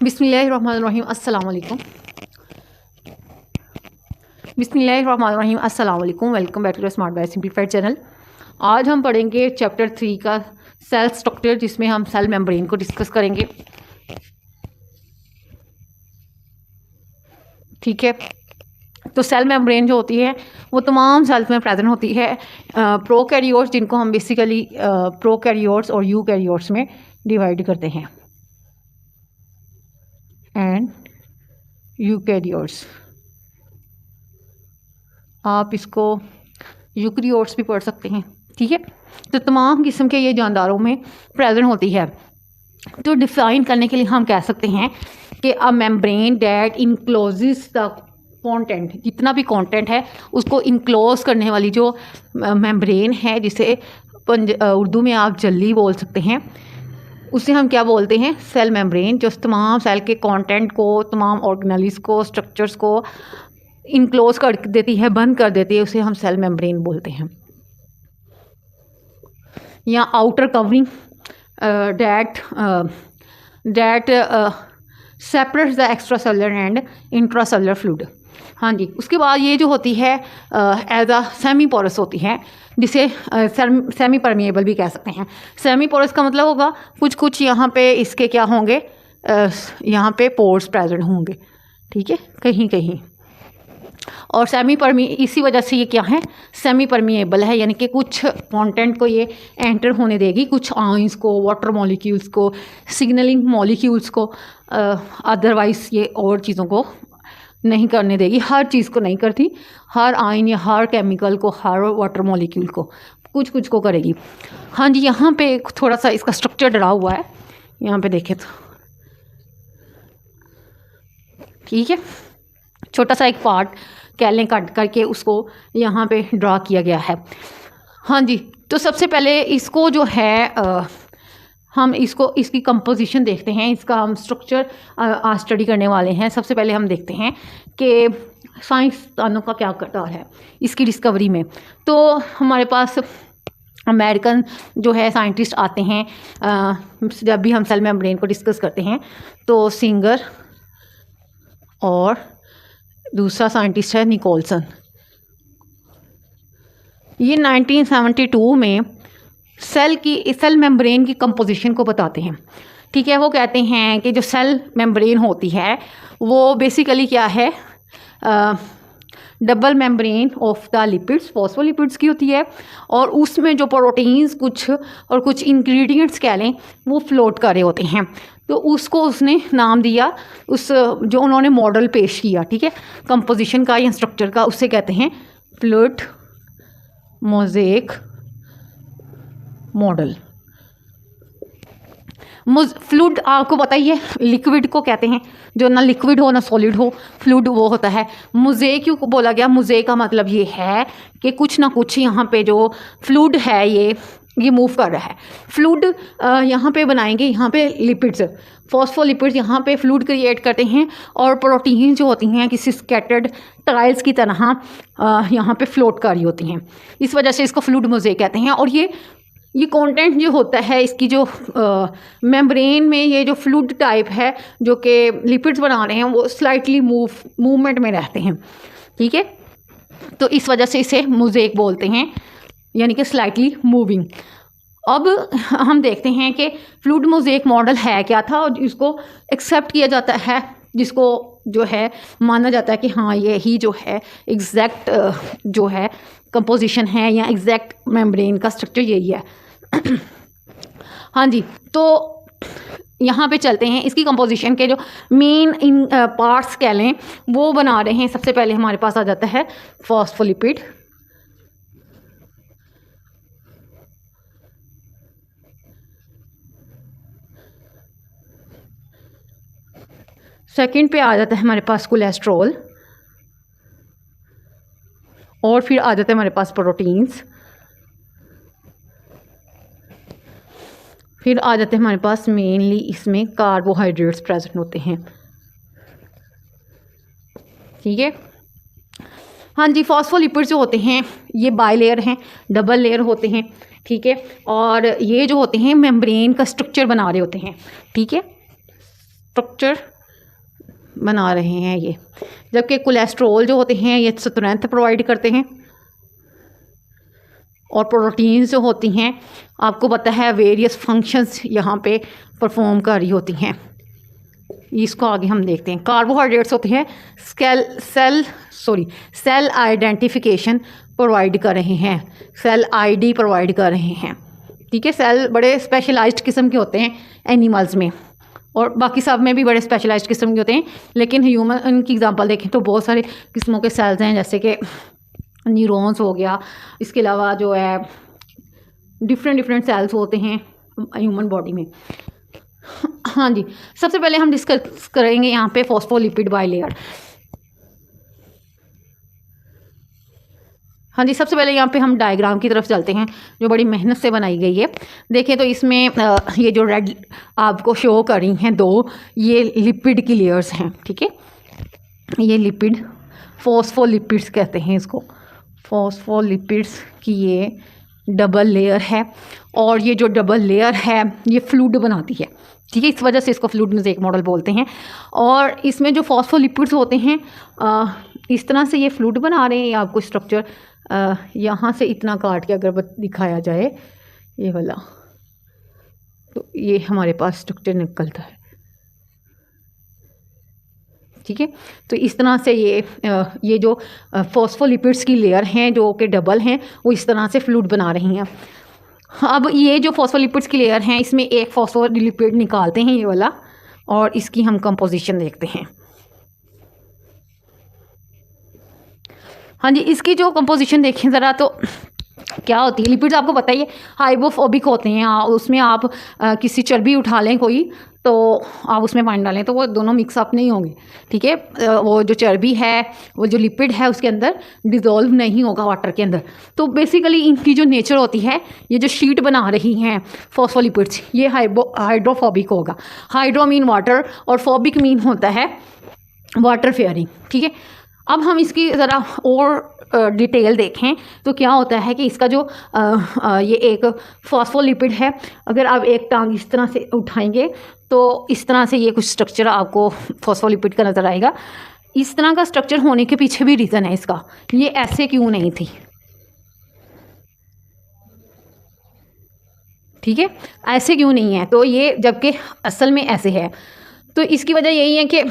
बिस्मिल्लाहिर्रहमानिर्रहीम अस्सलाम वालेकुम। बिस्मिल्लाहिर्रहमानिर्रहीम अस्सलाम वालेकुम। Welcome back to smart by simplified channel. आज हम पढ़ेंगे चैप्टर 3 का सेल स्ट्रक्चर, जिसमें हम सेल मेम्ब्रेन को डिस्कस करेंगे। ठीक है, तो सेल मेम्ब्रेन जो होती है वो तमाम सेल्स में प्रेजेंट होती है। प्रोकैरियोट्स, जिनको हम बेसिकली प्रोकैरियोट्स और यूकैरियोट्स में डिवाइड करते हैं, एंड यूकैरियोट्स, आप इसको यूकैरियोट्स भी पढ़ सकते हैं। ठीक है, तो तमाम किस्म के ये जानदारों में प्रेजेंट होती है। तो डिफाइन करने के लिए हम कह सकते हैं कि a membrane that encloses the content, जितना भी कंटेंट है उसको इनक्लोज करने वाली जो मेम्ब्रेन है, जिसे उर्दू में आप जल्ली बोल सकते हैं, उसे हम क्या बोलते हैं? Cell membrane. जो तमाम सेल के कंटेंट को, तमाम ऑर्गेनेल्स को, स्ट्रक्चर्स को इनक्लोज कर देती है, बंद कर देती है, उसे हम सेल मेम्ब्रेन बोलते हैं। या outer covering that separates the extra cellular and intra cellular fluid. हाँ जी, उसके बाद ये जो होती है एज अ सेमी पोरस होती है, जिसे सेमी परमिएबल भी कह सकते हैं। सेमी पोरस का मतलब होगा कुछ कुछ यहाँ पे इसके क्या होंगे, यहाँ पे पोर्स प्रेजेंट होंगे। ठीक है, कहीं कहीं। और इसी वजह से ये क्या है, सेमी परमिएबल है, यानी कि कुछ कंटेंट को ये एंटर होने देगी, कुछ आयंस को, वाटर मॉलिक्यूल्स को, सिग्नलिंग मॉलिक्यूल्स को, अदरवाइज ये और चीज़ों को नहीं करने देगी। हर चीज़ को नहीं करती, हर आयन या हर केमिकल को, हर वाटर मॉलिक्यूल को, कुछ कुछ को करेगी। हाँ जी, यहाँ पे थोड़ा सा इसका स्ट्रक्चर डरा हुआ है, यहाँ पे देखें तो। ठीक है, छोटा सा एक पार्ट कैलें कट करके उसको यहाँ पे ड्रा किया गया है। हाँ जी, तो सबसे पहले इसको जो है हम इसकी कंपोजिशन देखते हैं, इसका हम स्ट्रक्चर आज स्टडी करने वाले हैं। सबसे पहले हम देखते हैं कि साइंसदानों का क्या किरदार है इसकी डिस्कवरी में। तो हमारे पास अमेरिकन जो है साइंटिस्ट आते हैं, जब भी हम सेल मेम्ब्रेन को डिस्कस करते हैं, तो सिंगर और दूसरा साइंटिस्ट है निकोलसन। ये 1972 में सेल मेम्ब्रेन की कंपोजिशन को बताते हैं। ठीक है, वो कहते हैं कि जो सेल मेम्ब्रेन होती है वो बेसिकली क्या है, double membrane of the lipids, phospholipids की होती है, और उसमें जो प्रोटीन्स कुछ इंग्रेडिएंट्स कह लें वो फ्लोट कर रहे होते हैं। तो उसको उसने नाम दिया, जो उन्होंने मॉडल पेश किया, ठीक है, कंपोजिशन का या स्ट्रक्चर का, उससे कहते हैं फ्लूइड मोज़ेक मॉडल। फ्लूइड आपको पता ही है, लिक्विड को कहते हैं, जो ना लिक्विड हो ना सॉलिड हो, फ्लूइड वो होता है। मोज़ेक क्यों बोला गया? मोज़ेक का मतलब ये है कि कुछ ना कुछ यहाँ पे जो फ्लूइड है ये मूव कर रहा है। फ्लूइड यहाँ पे बनाएंगे, यहाँ पे लिपिड्स, फॉस्फोलिपिड्स यहाँ पे फ्लूइड क्रिएट करते हैं, और प्रोटीन जो होती हैं किसी स्कैटर्ड टाइल्स की तरह यहाँ पे फ्लोट कर रही होती हैं। इस वजह से इसको फ्लूइड मोज़ेक कहते हैं। और ये कंटेंट जो होता है इसकी, जो मेम्ब्रेन में ये जो फ्लूइड टाइप है जो कि लिपिड्स बना रहे हैं, वो स्लाइटली मूवमेंट में रहते हैं। ठीक है, तो इस वजह से इसे मोज़ेक बोलते हैं, यानी कि स्लाइटली मूविंग। अब हम देखते हैं कि फ्लूइड मोज़ेक मॉडल है क्या था, और इसको एक्सेप्ट किया जाता है, जिसको जो है माना जाता है कि हाँ, ये ही जो है एग्जैक्ट जो है कंपोजिशन है, या एग्जैक्ट मेम्ब्रेन का स्ट्रक्चर यही है। हाँ जी, तो यहाँ पे चलते हैं, इसकी कंपोजिशन के जो मेन पार्ट्स कह लें वो बना रहे हैं। सबसे पहले हमारे पास आ जाता है फॉस्फोलिपिड, सेकंड पे आ जाता है हमारे पास कोलेस्ट्रॉल, और फिर आ जाता है हमारे पास प्रोटीन्स, फिर आ जाते हैं हमारे पास मेनली इसमें कार्बोहाइड्रेट्स प्रेजेंट होते हैं। ठीक है, हाँ जी, फॉस्फोलिपिड्स जो होते हैं ये बाइलेयर हैं, डबल लेयर होते हैं। ठीक है, और ये जो होते हैं मेम्ब्रेन का स्ट्रक्चर बना रहे होते हैं। ठीक है, स्ट्रक्चर बना रहे हैं ये। जबकि कोलेस्ट्रॉल जो होते हैं ये स्ट्रेंथ प्रोवाइड करते हैं, और प्रोटीन्स जो होती हैं आपको पता है वेरियस फंक्शंस यहाँ पे परफॉर्म कर रही होती हैं। इसको आगे हम देखते हैं। कार्बोहाइड्रेट्स होते हैं सेल आइडेंटिफिकेशन प्रोवाइड कर रहे हैं, सेल आईडी प्रोवाइड कर रहे हैं। ठीक है, सेल बड़े स्पेशलाइज्ड किस्म के होते हैं एनिमल्स में, और बाकी सब में भी बड़े स्पेशलाइज्ड किस्म के होते हैं, लेकिन ह्यूमन की एग्जांपल देखें तो बहुत सारे किस्मों के सेल्स हैं, जैसे कि न्यूरॉन्स हो गया, इसके अलावा जो है डिफरेंट सेल्स होते हैं ह्यूमन बॉडी में। हाँ जी, सबसे पहले हम डिस्कस करेंगे यहाँ पे फॉस्फोलिपिड बाइलेयर। हाँ जी, सबसे पहले यहाँ पे हम डायग्राम की तरफ चलते हैं जो बड़ी मेहनत से बनाई गई है। देखें तो इसमें ये जो रेड आपको शो कर रही हैं दो, ये लिपिड की लेयर्स हैं। ठीक है, ये लिपिड फॉस्फोलिपिड्स कहते हैं इसको, फॉस्फोलिपिड्स की ये डबल लेयर है, और ये जो डबल लेयर है ये फ्लूइड बनाती है। ठीक है, इस वजह से इसको फ्लूइड मोज़ेक मॉडल बोलते हैं। और इसमें जो फॉस्फोलिपिड्स होते हैं इस तरह से ये फ्लूइड बना रहे हैं। ये आपको स्ट्रक्चर यहाँ से इतना काट के अगर दिखाया जाए ये वाला, तो ये हमारे पास स्ट्रक्चर निकलता है। ठीक है, तो इस तरह से ये जो फॉस्फोलिपिड्स की लेयर हैं जो कि डबल हैं, वो इस तरह से फ्लूइड बना रही हैं। अब ये जो फॉस्फोलिपिड्स की लेयर हैं इसमें एक फॉस्फोलिपिड निकालते हैं ये वाला, और इसकी हम कंपोजिशन देखते हैं। हाँ जी, इसकी जो कंपोजिशन देखें ज़रा तो क्या होती है। लिपिड्स आपको पता ही है हाइड्रोफोबिक होते हैं। उसमें आप किसी चर्बी उठा लें कोई, तो आप उसमें पानी डालें तो वो दोनों मिक्सअप नहीं होंगे। ठीक है, वो जो चर्बी है, वो जो लिपिड है उसके अंदर डिज़ोल्व नहीं होगा वाटर के अंदर। तो बेसिकली इनकी जो नेचर होती है, ये जो शीट बना रही हैं फॉस्फोलिपिड्स, ये हाइड्रोफोबिक होगा। हाइड्रो मीन वाटर और फोबिक मीन होता है वाटर फेयरिंग। ठीक है, अब हम इसकी ज़रा और डिटेल देखें तो क्या होता है कि इसका जो ये एक फॉस्फोलिपिड है, अगर आप एक टांग इस तरह से उठाएंगे तो इस तरह से ये कुछ स्ट्रक्चर आपको फॉस्फोलिपिड का नज़र आएगा। इस तरह का स्ट्रक्चर होने के पीछे भी रीज़न है इसका, ये ऐसे क्यों नहीं थी। ठीक है, ऐसे क्यों नहीं है, तो ये जबकि असल में ऐसे है। तो इसकी वजह यही है कि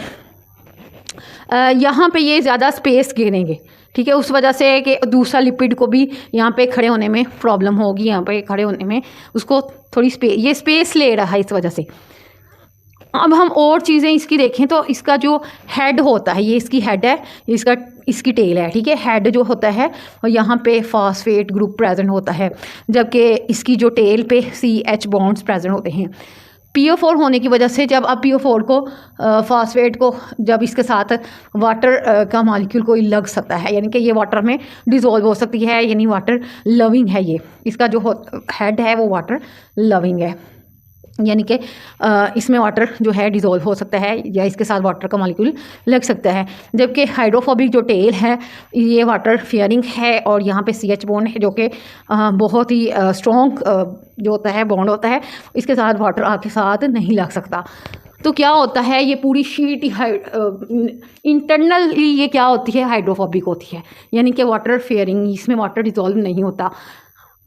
यहाँ पे ये ज़्यादा स्पेस घेरेंगे। ठीक है, उस वजह से कि दूसरा लिपिड को भी यहाँ पे खड़े होने में प्रॉब्लम होगी, यहाँ पे खड़े होने में उसको थोड़ी ये स्पेस ले रहा है इस वजह से। अब हम और चीज़ें इसकी देखें तो इसका जो हेड होता है, ये इसकी हेड है, इसकी टेल है। ठीक है, हेड जो होता है और यहाँ पे फॉस्फेट ग्रुप प्रेजेंट होता है, जबकि इसकी जो टेल पे CH बॉन्ड्स प्रेजेंट होते हैं। PO4 होने की वजह से जब अब PO4 को फॉस्फेट को जब इसके साथ वाटर का मॉलिक्यूल कोई लग सकता है, यानी कि ये वाटर में डिज़ोल्व हो सकती है, यानी वाटर लविंग है। ये इसका जो हेड है वो वाटर लविंग है, यानी कि इसमें वाटर जो है डिज़ोल्व हो सकता है या इसके साथ वाटर का मॉलिक्यूल लग सकता है। जबकि हाइड्रोफोबिक जो टेल है ये वाटर फियरिंग है, और यहाँ पे CH बॉन्ड है जो कि बहुत ही स्ट्रॉन्ग जो होता है बॉन्ड होता है, इसके साथ वाटर आपके साथ नहीं लग सकता। तो क्या होता है, ये पूरी शीट इंटरनली ये क्या होती है, हाइड्रोफोबिक होती है, यानी कि वाटर फेयरिंग, इसमें वाटर डिज़ोल्व नहीं होता।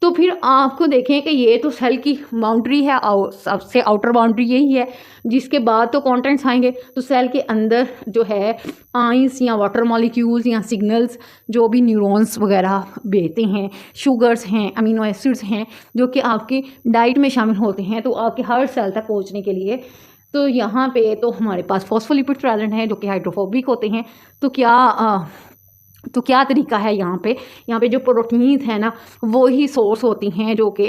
तो फिर आपको देखें कि ये तो सेल की बाउंड्री है, सबसे आउटर बाउंड्री यही है, जिसके बाद तो कंटेंट्स आएंगे। तो सेल के अंदर जो है आइंस या वाटर मॉलिक्यूल्स या सिग्नल्स जो भी न्यूरॉन्स वगैरह भेजते हैं, शुगर्स हैं, अमीनो एसिड्स हैं, जो कि आपकी डाइट में शामिल होते हैं, तो आपके हर सेल तक पहुँचने के लिए तो यहाँ पे तो हमारे पास फॉस्फोलिपिड्स प्रेजेंट हैं जो कि हाइड्रोफोबिक होते हैं। तो क्या तरीका है, यहाँ पे जो प्रोटीन्स हैं ना वो ही सोर्स होती हैं जो कि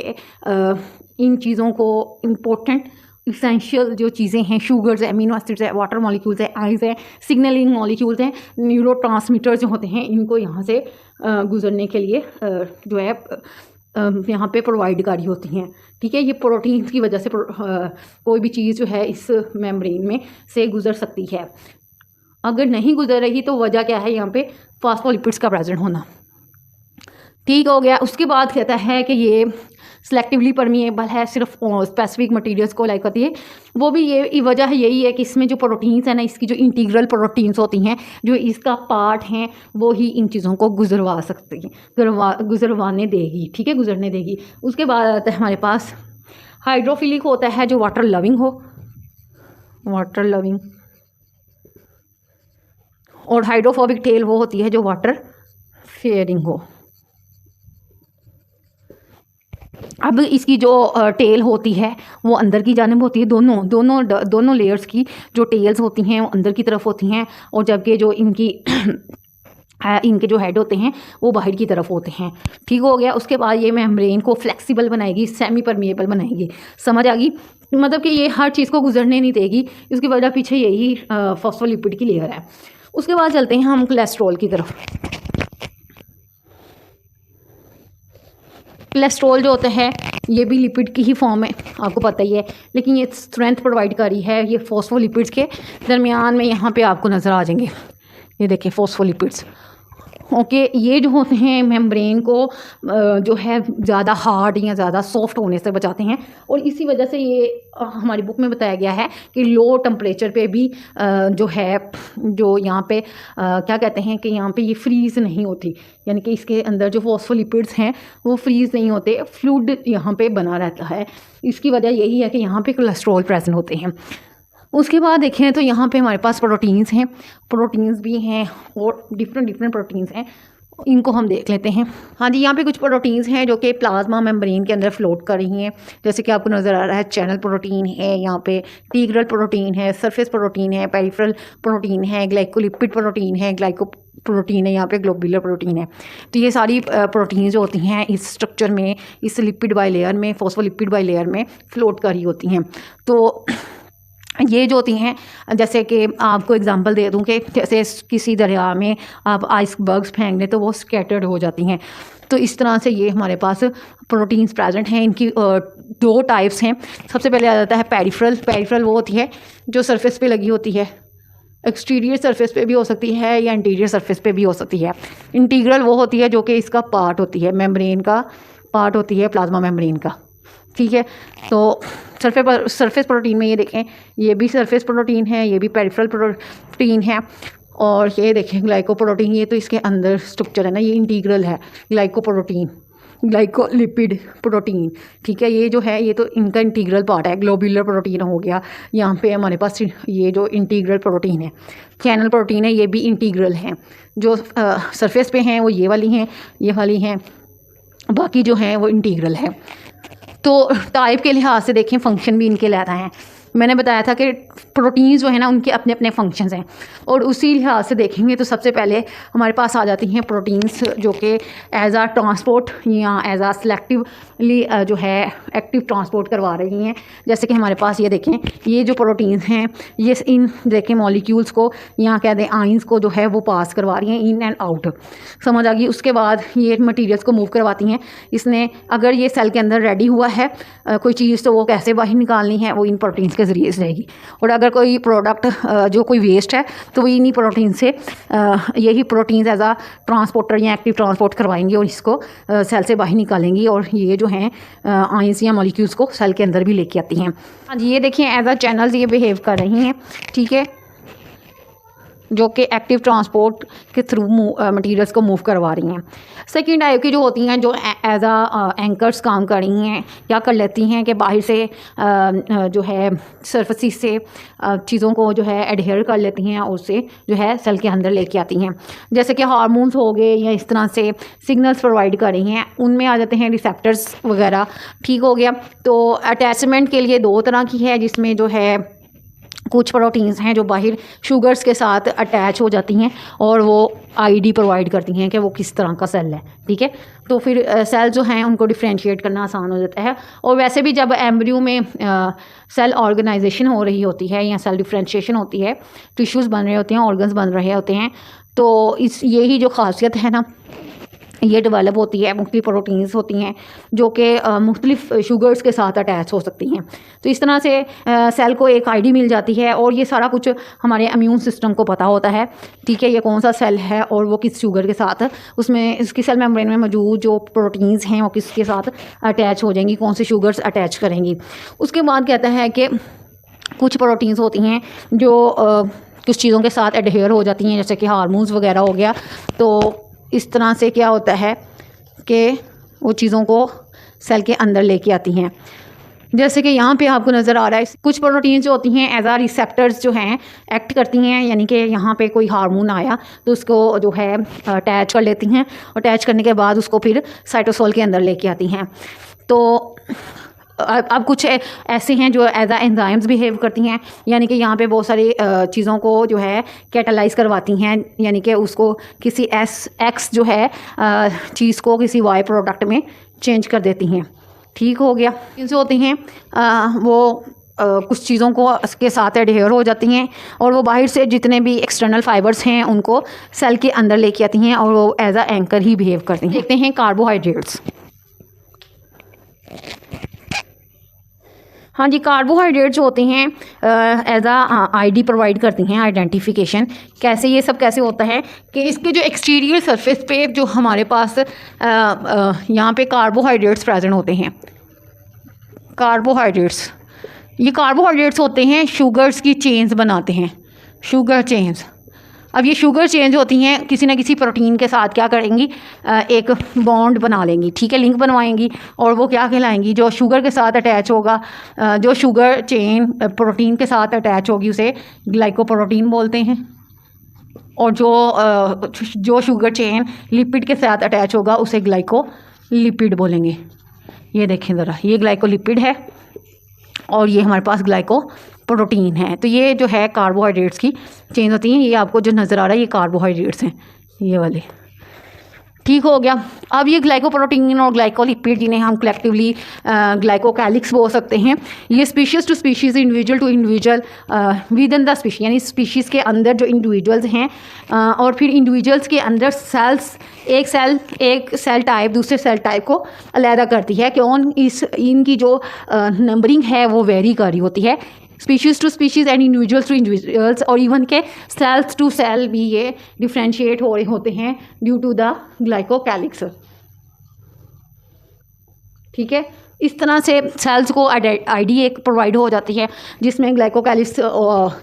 इन चीज़ों को इम्पोर्टेंट इसेंशियल जो चीज़ें हैं, शुगर्स है, अमीनो एसिड्स है, वाटर मॉलिक्यूल्स है, आइंस है, सिग्नलिंग मॉलिक्यूल्स हैं, न्यूरोट्रांसमीटर्स जो होते हैं, इनको यहाँ से गुजरने के लिए जो है यहाँ पे प्रोवाइड करी होती हैं। ठीक है, ये प्रोटीन्स की वजह से कोई भी चीज़ जो है इस मेम्ब्रेन में से गुजर सकती है। अगर नहीं गुजर रही तो वजह क्या है, यहाँ पे फॉस्फोलिपिड्स का प्रेजेंट होना। ठीक हो गया। उसके बाद कहता है कि ये सेलेक्टिवली परमिएबल है, सिर्फ स्पेसिफिक मटेरियल्स को लाइक करती है। वो भी ये वजह यही है कि इसमें जो प्रोटीन्स है ना, इसकी जो इंटीग्रल प्रोटीन्स होती हैं, जो इसका पार्ट हैं, वो ही इन चीज़ों को गुजरवा सकती हैं, गुजरवाने देगी, ठीक है, गुजरने देगी। उसके बाद आता है हमारे पास हाइड्रोफिलिक होता है, जो वाटर लविंग हो, वाटर लविंग। और हाइड्रोफोबिक टेल वो होती है जो वाटर फेयरिंग हो। अब इसकी जो टेल होती है वो अंदर की जानिब होती है, दोनों लेयर्स की जो टेल्स होती हैं वो अंदर की तरफ होती हैं, और जबकि जो इनके जो हेड होते हैं वो बाहर की तरफ होते हैं, ठीक हो गया। उसके बाद ये मेम्ब्रेन को फ्लेक्सिबल बनाएगी, सेमी परमिएबल बनाएगी, समझ आ गई, मतलब कि ये हर चीज़ को गुजरने नहीं देगी। इसकी वजह पीछे यही फॉस्फोलिपिड की लेयर है। उसके बाद चलते हैं हम कोलेस्ट्रॉल की तरफ। कोलेस्ट्रॉल जो होता है ये भी लिपिड की ही फॉर्म है, आपको पता ही है, लेकिन ये स्ट्रेंथ प्रोवाइड कर रही है। ये फॉस्फोलिपिड्स के दरमियान में यहाँ पे आपको नज़र आ जाएंगे, ये देखिए फॉस्फोलिपिड्स। ओके, ये जो होते हैं मेम्ब्रेन को जो है ज़्यादा हार्ड या ज़्यादा सॉफ्ट होने से बचाते हैं, और इसी वजह से ये हमारी बुक में बताया गया है कि लो टेम्परेचर पे भी जो है, जो यहाँ पे क्या कहते हैं कि यहाँ पे ये फ्रीज़ नहीं होती, यानी कि इसके अंदर जो फॉस्फोलिपिड्स हैं वो फ्रीज़ नहीं होते, फ्लूइड यहाँ पे बना रहता है। इसकी वजह यही है कि यहाँ पे कोलेस्ट्रॉल प्रेजेंट होते हैं। उसके बाद देखें तो यहाँ पे हमारे पास प्रोटीन्स हैं, प्रोटीन्स भी हैं और डिफरेंट प्रोटीन्स हैं, इनको हम देख लेते हैं। हाँ जी, यहाँ पे कुछ प्रोटीन्स हैं जो कि प्लाज्मा मेम्ब्रेन के अंदर फ्लोट कर रही हैं, जैसे कि आपको नज़र आ रहा है चैनल प्रोटीन है, यहाँ पे इंटीग्रल प्रोटीन है, सरफेस प्रोटीन है, पेरिफेरल प्रोटीन है, ग्लाइकोलिपिड प्रोटीन है, ग्लाइकोप्रोटीन है, यहाँ पे ग्लोबुलर प्रोटीन है। तो ये सारी प्रोटीन जो होती हैं इस स्ट्रक्चर में, इस लिपिड बाइलेयर में, फॉस्फोलिपिड बाइलेयर में फ्लोट कर रही होती हैं। तो ये जो होती हैं, जैसे कि आपको एग्जांपल दे दूं कि जैसे किसी दरिया में आप आइसबर्ग्स फेंक दें तो वो स्कैटर्ड हो जाती हैं, तो इस तरह से ये हमारे पास प्रोटीन्स प्रेजेंट हैं। इनकी दो टाइप्स हैं। सबसे पहले आ जाता है पेरिफेरल वो होती है जो सरफेस पे लगी होती है, एक्सटीरियर सरफेस पे भी हो सकती है या इंटीरियर सरफेस पे भी हो सकती है। इंटीग्रल वो होती है जो कि इसका पार्ट होती है, मेम्ब्रेन का पार्ट होती है, प्लाज्मा मेम्ब्रेन का, ठीक है। तो सरफेस प्रोटीन में ये देखें, ये भी सरफेस प्रोटीन है, ये भी पेरिफेरल प्रोटीन है, और ये देखें ग्लाइकोप्रोटीन, ये तो इसके अंदर स्ट्रक्चर है ना, ये इंटीग्रल है। ग्लाइकोप्रोटीन, ग्लाइकोलिपिड प्रोटीन, ठीक है, ये जो है ये तो इनका इंटीग्रल पार्ट है। ग्लोबुलर प्रोटीन हो गया, यहाँ पे हमारे पास ये जो इंटीग्रल प्रोटीन है। चैनल प्रोटीन है, ये भी इंटीग्रल हैं। जो सरफेस पे हैं वो ये वाली हैं, ये वाली हैं, बाकी जो हैं वो इंटीग्रल है। तो टाइप के लिहाज से देखें, फंक्शन भी इनके अलग हैं। मैंने बताया था कि प्रोटीन्स जो है ना उनके अपने अपने फंक्शंस हैं, और उसी लिहाज से देखेंगे तो सबसे पहले हमारे पास आ जाती हैं प्रोटीन्स जो कि एज आ ट्रांसपोर्ट या एज आ सेलेक्टिवली जो है एक्टिव ट्रांसपोर्ट करवा रही हैं। जैसे कि हमारे पास ये देखें, ये जो प्रोटीन्स हैं ये इन देखें मॉलिक्यूल्स को या कह दें आइंस को जो है वो पास करवा रही हैं इन एंड आउट, समझ आ गई। उसके बाद ये मटीरियल्स को मूव करवाती हैं। इसने अगर ये सेल के अंदर रेडी हुआ है कोई चीज़, तो वो कैसे बाहर निकालनी है, वो इन प्रोटीन्स के ज़रिए से रहेगी। और अगर कोई प्रोडक्ट जो कोई वेस्ट है तो वो इन्हीं प्रोटीन से यही प्रोटीन्स एज आ ट्रांसपोर्टर या एक्टिव ट्रांसपोर्ट करवाएंगी और इसको सेल से बाहर निकालेंगी, और ये जो हैं आयंस या मॉलिक्यूल्स को सेल के अंदर भी लेके आती हैं। हाँ जी, ये देखिए एज आ चैनल्स ये बिहेव कर रही हैं, ठीक है, जो कि एक्टिव ट्रांसपोर्ट के थ्रू मटेरियल्स को मूव करवा रही हैं। सेकेंड टाइप की जो होती हैं जो एज आ एंकर्स काम कर रही हैं, क्या कर लेती हैं कि बाहर से जो है सरफेसिस से चीज़ों को जो है एडहेयर कर लेती हैं और उससे जो है सेल के अंदर लेके आती हैं। जैसे कि हार्मोन्स हो गए या इस तरह से सिग्नल्स प्रोवाइड कर रही हैं, उनमें आ जाते हैं रिसेप्टर्स वगैरह, ठीक हो गया। तो अटैचमेंट के लिए दो तरह की है, जिसमें जो है कुछ प्रोटीन्स हैं जो बाहर शुगर्स के साथ अटैच हो जाती हैं और वो आईडी प्रोवाइड करती हैं कि वो किस तरह का सेल है, ठीक है। तो फिर सेल जो हैं उनको डिफ्रेंशिएट करना आसान हो जाता है। और वैसे भी जब एम्ब्रियो में सेल ऑर्गेनाइजेशन हो रही होती है या सेल डिफ्रेंशिएशन होती है, टिश्यूज़ बन रहे होते हैं, ऑर्गन्स बन रहे होते हैं, तो यही जो खासियत है ना ये डेवलप होती है, मुख्तलिफ प्रोटीन्स होती हैं जो कि मुख्तलिफ शुगर्स के साथ अटैच हो सकती हैं। तो इस तरह से सेल को एक आईडी मिल जाती है और ये सारा कुछ हमारे इम्यून सिस्टम को पता होता है, ठीक है, ये कौन सा सेल है और वो किस शुगर के साथ उसमें इसकी सेल मेम्ब्रेन में मौजूद जो प्रोटीन्स हैं वो किसके साथ अटैच हो जाएंगी, कौन सी शुगर्स अटैच करेंगी। उसके बाद कहता है कि कुछ प्रोटीन्स होती हैं जो कुछ चीज़ों के साथ एडहेयर हो जाती हैं, जैसे कि हार्मोन्स वगैरह हो गया। तो इस तरह से क्या होता है कि वो चीज़ों को सेल के अंदर लेके आती हैं। जैसे कि यहाँ पे आपको नज़र आ रहा है कुछ प्रोटीन्स जो होती हैं एज आ रिसेप्टर्स जो हैं एक्ट करती हैं, यानी कि यहाँ पे कोई हार्मोन आया तो उसको जो है अटैच कर लेती हैं, अटैच करने के बाद उसको फिर साइटोसोल के अंदर लेके आती हैं। तो अब कुछ ऐसे हैं जो एज आ एंजाइम्स बिहेव करती हैं, यानी कि यहाँ पे बहुत सारी चीज़ों को जो है कैटालाइज करवाती हैं, यानी कि उसको किसी एक्स जो है चीज़ को किसी वाई प्रोडक्ट में चेंज कर देती हैं। ठीक हो गया। जो होती हैं वो कुछ चीज़ों को के साथ एडहेयर हो जाती हैं और वो बाहर से जितने भी एक्सटर्नल फाइबर्स हैं उनको सेल के अंदर लेके आती हैं और वो एज आ एंकर ही बिहेव करती हैं। देखते हैं कार्बोहाइड्रेट्स। हाँ जी, कार्बोहाइड्रेट जो होते हैं एज आ आईडी प्रोवाइड करती हैं, आइडेंटिफिकेशन। कैसे ये सब कैसे होता है कि इसके जो एक्सटीरियर सरफेस पे जो हमारे पास यहाँ पे कार्बोहाइड्रेट्स प्रेजेंट होते हैं। ये कार्बोहाइड्रेट्स होते हैं शुगर्स की चेन्स बनाते हैं, शुगर चेन्स। अब ये शुगर चेंज होती हैं किसी न किसी प्रोटीन के साथ क्या करेंगी, एक बॉन्ड बना लेंगी, ठीक है, लिंक बनवाएंगी और वो क्या कहलाएंगी, जो शुगर के साथ अटैच होगा, जो शुगर चेन प्रोटीन के साथ अटैच होगी उसे ग्लाइकोप्रोटीन बोलते हैं, और जो शुगर चेन लिपिड के साथ अटैच होगा उसे ग्लाइकोलिपिड बोलेंगे। ये देखें ज़रा, ये ग्लाइकोलिपिड है और ये हमारे पास ग्लाइकोप्रोटीन है। तो ये जो है कार्बोहाइड्रेट्स की चेन होती हैं। ये आपको जो नज़र आ रहा है ये कार्बोहाइड्रेट्स हैं, ये वाले। ठीक हो गया। अब ये ग्लाइकोप्रोटीन और ग्लाइकोलिपिड जिन्हें हम कलेक्टिवली ग्लाइकोकैलिक्स बोल सकते हैं, ये species to species, individual to individual, within the species, यानी स्पीशीज़ के अंदर जो इंडिविजुअल्स हैं और फिर इंडिविजुअल्स के अंदर सेल्स, एक सेल टाइप दूसरे सेल टाइप को अलहदा करती है कि इनकी जो नंबरिंग है वो वेरी कर रही होती है। Species to species and individuals to individuals, और इवन के सेल्स टू सेल भी ये डिफ्रेंशिएट हो रहे होते हैं ड्यू टू द ग्लाइकोकैलिक्स। ठीक है, इस तरह से सेल्स को आईडी एक प्रोवाइड हो जाती है जिसमें ग्लाइकोकैलिक्स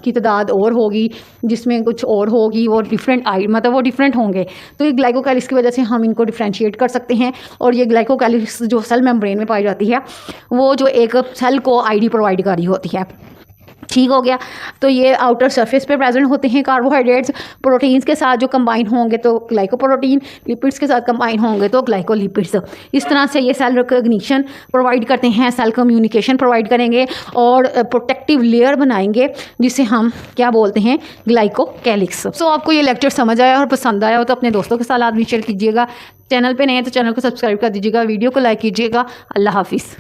की तादाद और होगी, जिसमें कुछ और होगी, वो डिफरेंट मतलब वो डिफरेंट होंगे। तो ये ग्लाइकोकैलिक्स की वजह से हम इनको डिफ्रेंशिएट कर सकते हैं। और ये ग्लाइकोकैलिक्स जो सेल मेम्ब्रेन में पाई जाती है वो जो एक सेल को आईडी प्रोवाइड कर रही होती है। ठीक हो गया। तो ये आउटर सरफेस पे प्रेजेंट होते हैं कार्बोहाइड्रेट्स। प्रोटीन्स के साथ जो कंबाइन होंगे तो ग्लाइकोप्रोटीन, लिपिड्स के साथ कंबाइन होंगे तो ग्लाइकोलिपिड्स। इस तरह से ये सेल रिकॉग्निशन प्रोवाइड करते हैं, सेल कम्युनिकेशन प्रोवाइड करेंगे और प्रोटेक्टिव लेयर बनाएंगे जिसे हम क्या बोलते हैं, ग्लाइकोकैलिक्स। सो आपको ये लेक्चर समझ आया और पसंद आया हो तो अपने दोस्तों के साथ लाजमी शेयर कीजिएगा। चैनल पे नए हैं तो चैनल को सब्सक्राइब कर दीजिएगा, वीडियो को लाइक कीजिएगा। अल्लाह हाफिज़।